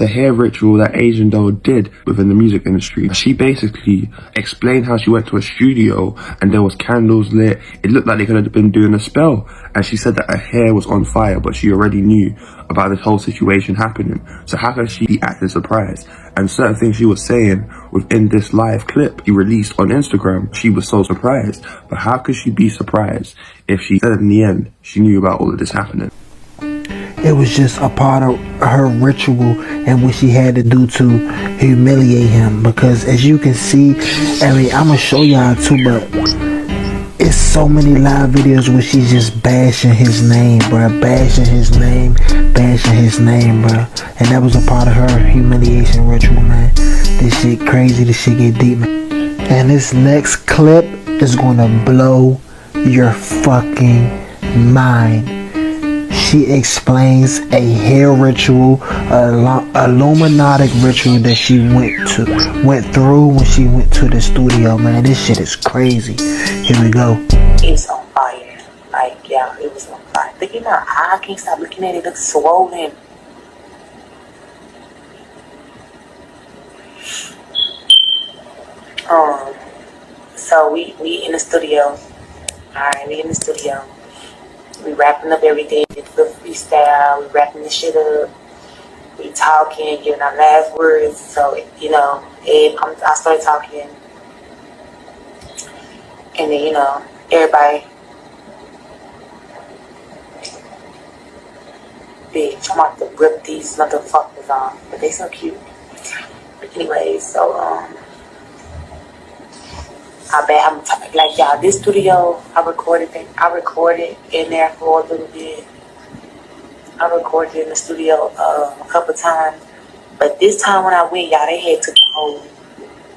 the hair ritual that Asian doll did within the music industry. She basically explained how she went to a studio and there was candles lit. It looked like they could have been doing a spell. And she said that her hair was on fire, but she already knew about this whole situation happening. So how could she be acting surprised? And certain things she was saying within this live clip he released on Instagram, she was so surprised. But how could she be surprised if she said in the end she knew about all of this happening? It was just a part of her ritual and what she had to do to humiliate him. Because as you can see, I mean, I'm gonna show y'all too, but it's so many live videos where she's just bashing his name, bruh. Bashing his name, bruh. And that was a part of her humiliation ritual, man. This shit crazy, this shit get deep, man. And this next clip is gonna blow your fucking mind. She explains a hair ritual, Illuminati ritual that she went through when she went to the studio, man. This shit is crazy. Here we go. It's on fire. Like, yeah, it was on fire. But you know, I can't stop looking at it. It looks swollen. So we in the studio. Alright, we in the studio. We wrapping up everything, the freestyle, we wrapping this shit up, we talking, giving our last words. So, you know, I started talking, and then, you know, everybody, bitch, I'm about to rip these motherfuckers off, but they so cute. But anyway, so, I bet I'm like y'all. This studio, I recorded in there for a little bit. I recorded in the studio a couple times, but this time when I went, y'all, they had took the whole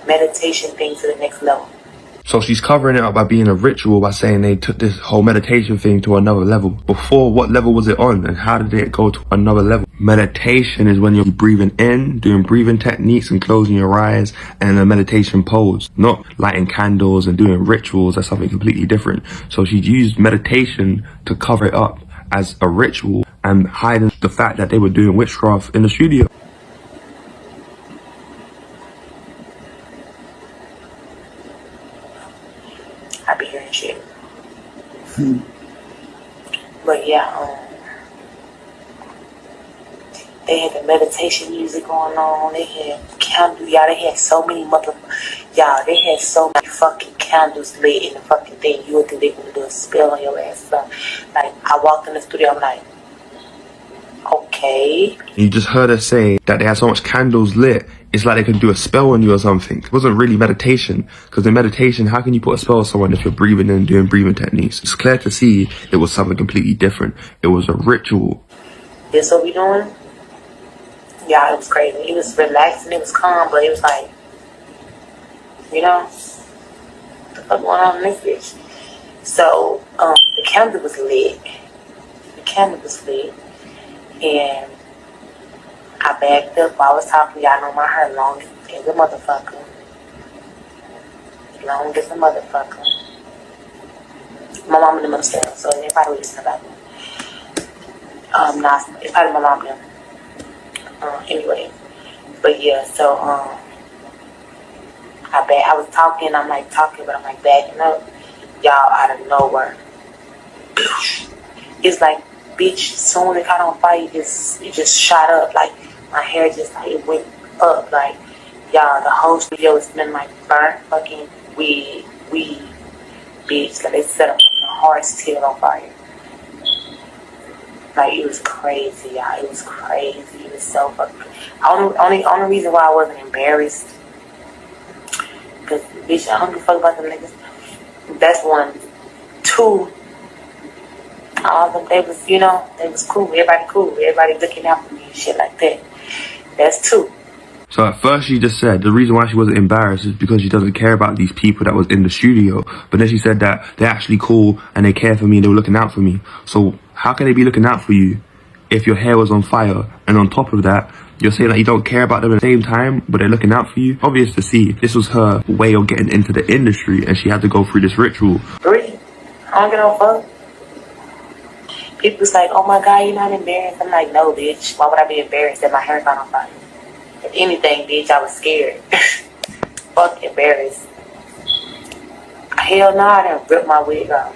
meditation thing to the next level. So she's covering it up by being a ritual, by saying they took this whole meditation thing to another level. Before, what level was it on, and how did it go to another level? Meditation is when you're breathing in, doing breathing techniques and closing your eyes, and a meditation pose. Not lighting candles and doing rituals. That's something completely different. So she used meditation to cover it up as a ritual and hiding the fact that they were doing witchcraft in the studio. I be hearing shit. But yeah, they had the meditation music going on. They had candles. Y'all, they had so many they had so many fucking candles lit in the fucking thing. You would think they were gonna do a spell on your ass. So, like, I walked in the studio, I'm like, okay. You just heard her say that they had so much candles lit, it's like they can do a spell on you or something. It wasn't really meditation, because in meditation, how can you put a spell on someone if you're breathing in and doing breathing techniques? It's clear to see it was something completely different. It was a ritual. This what we doing? Yeah, it was crazy. It was relaxing, it was calm, but it was like, you know, what the fuck going on in this bitch? So, the candle was lit. And I backed up while I was talking. Y'all know my hair long as a motherfucker. Long as a motherfucker. My mom and them upstairs, so they probably listen about me. Nah, it's probably my mom and them. Anyway, but yeah, so I was talking, I'm like talking, but I'm like backing up, y'all, out of nowhere. It's like, bitch, soon it caught on fire, it just shot up, like my hair just like it went up, like y'all, the whole studio is smelling like burnt fucking weed, bitch, like they set up a horse tail on fire. Like, it was crazy, y'all. It was crazy. It was so fucking... Only reason why I wasn't embarrassed, because, bitch, I don't give a fuck about them niggas. That's one. Two, all of them, they was, you know, they was cool. Everybody cool. Everybody looking out for me and shit like that. That's two. So at first she just said the reason why she wasn't embarrassed is because she doesn't care about these people that was in the studio. But then she said that they're actually cool and they care for me and they were looking out for me. So how can they be looking out for you if your hair was on fire? And on top of that, you're saying that you don't care about them at the same time, but they're looking out for you? Obvious to see. This was her way of getting into the industry and she had to go through this ritual. Three, I don't get no fuck. People's like, oh my God, you're not embarrassed. I'm like, no, bitch. Why would I be embarrassed that my hair's not on fire? If anything, bitch, I was scared. Fuck embarrassed. Hell no, I didn't rip my wig off.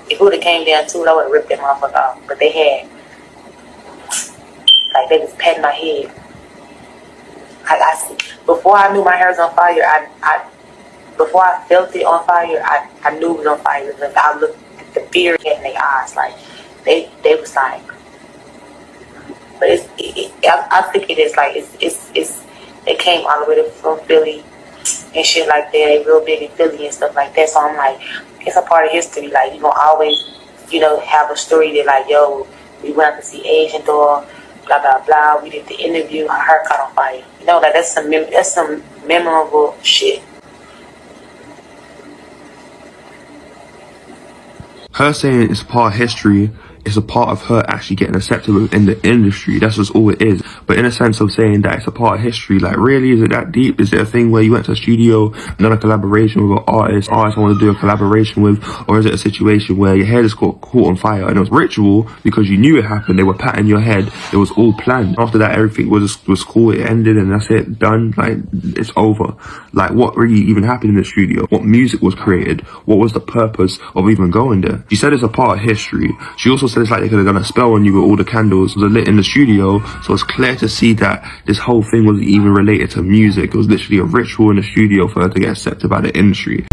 If it would have came down to it, I would have ripped that motherfucker off. But they had, like, they was patting my head. Before I knew my hair was on fire, before I felt it on fire, I knew it was on fire. Because I looked at the fear in their eyes, like they was like. But I think it is like it's they came all the way from Philly and shit like that. They real big in Philly and stuff like that. So I'm like, it's a part of history. Like, you gonna always, have a story that like, yo, we went out to see Asian Doll, blah blah blah. We did the interview. Her hair caught on fire. Like that's some memorable shit. Her saying it's part of history is a part of her actually getting accepted within the industry. That's just all it is. But in a sense of saying that it's a part of history, like, really, is it that deep? Is it a thing where you went to a studio and done a collaboration with an artist I want to do a collaboration with? Or is it a situation where your head is caught on fire and it was ritual because you knew it happened, they were patting your head, it was all planned. After that, everything was cool, it ended and that's it, done, like, it's over. Like, what really even happened in the studio? What music was created? What was the purpose of even going there? She said it's a part of history. She also said it's like they could have done a spell on you with all the candles that were lit in the studio. So it's clear to see that this whole thing wasn't even related to music. It was literally a ritual in the studio for her to get accepted by the industry.